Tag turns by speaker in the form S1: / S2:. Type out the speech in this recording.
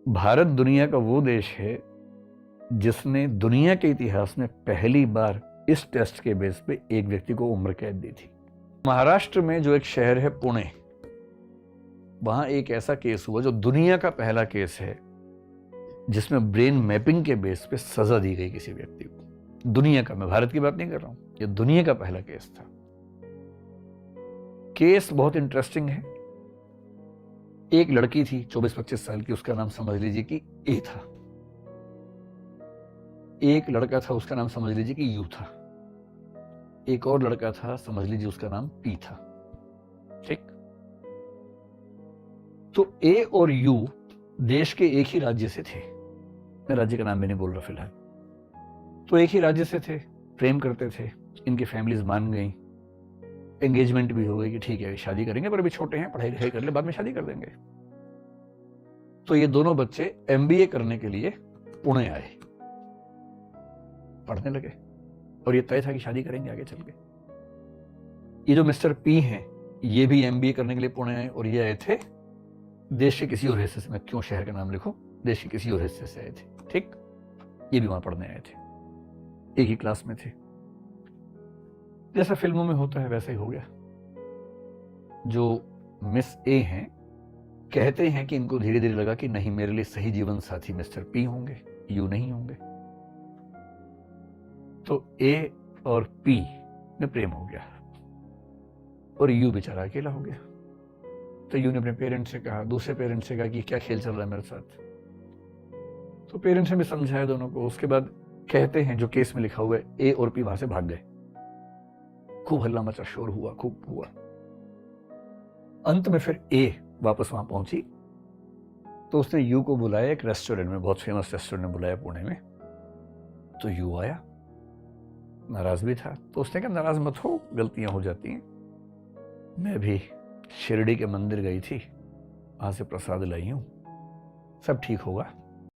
S1: भारत दुनिया का वो देश है जिसने दुनिया के इतिहास में पहली बार इस टेस्ट के बेस पे एक व्यक्ति को उम्र कैद दी थी। महाराष्ट्र में जो एक शहर है पुणे, वहां एक ऐसा केस हुआ जो दुनिया का पहला केस है जिसमें ब्रेन मैपिंग के बेस पे सजा दी गई किसी व्यक्ति को। दुनिया का, मैं भारत की बात नहीं कर रहा हूं, ये दुनिया का पहला केस था। केस बहुत इंटरेस्टिंग है। एक लड़की थी 24-25 साल की, उसका नाम समझ लीजिए कि ए था। एक लड़का था, उसका नाम समझ लीजिए कि यू था। एक और लड़का था, समझ लीजिए उसका नाम पी था। ठीक। तो ए और यू देश के एक ही राज्य से थे। मैं राज्य का नाम भी नहीं बोल रहा फिलहाल। तो एक ही राज्य से थे, प्रेम करते थे, इनकी फैमिलीज मान गई, एंगेजमेंट भी हो गई कि ठीक है शादी करेंगे, पर अभी छोटे हैं, पढ़ाई लिखाई कर ले, बाद में शादी कर देंगे। तो ये दोनों बच्चे एमबीए करने के लिए पुणे आए, पढ़ने लगे, और ये तय था कि शादी करेंगे आगे चल के। ये जो मिस्टर पी हैं, ये भी एमबीए करने के लिए पुणे आए, और ये आए थे देश के किसी और हिस्से से, मैं क्यों शहर का नाम लिखूं, देश के किसी और हिस्से से आए थे। ठीक। ये भी वहां पढ़ने आए थे, एक ही क्लास में थे। जैसा फिल्मों में होता है वैसा ही हो गया। जो मिस ए हैं, कहते हैं कि इनको धीरे धीरे लगा कि नहीं, मेरे लिए सही जीवन साथी मिस्टर पी होंगे, यू नहीं होंगे। तो ए और पी में प्रेम हो गया और यू बेचारा अकेला हो गया। तो यू ने अपने पेरेंट्स से कहा, दूसरे पेरेंट्स से कहा कि क्या खेल चल रहा है मेरे साथ। तो पेरेंट्स ने भी समझाया दोनों को। उसके बाद कहते हैं, जो केस में लिखा हुआ है, ए और पी वहां से भाग गए। खूब हल्ला मचा, शोर हुआ, खूब हुआ। अंत में फिर ए वापस वहां पहुंची, तो उसने यू को बुलाया एक रेस्टोरेंट में, बहुत फेमस रेस्टोरेंट में बुलाया पुणे में। तो यू आया, नाराज भी था। तो उसने कहा नाराज मत हो, गलतियां हो जाती हैं, मैं भी शिरडी के मंदिर गई थी, वहां से प्रसाद लाई हूं, सब ठीक होगा।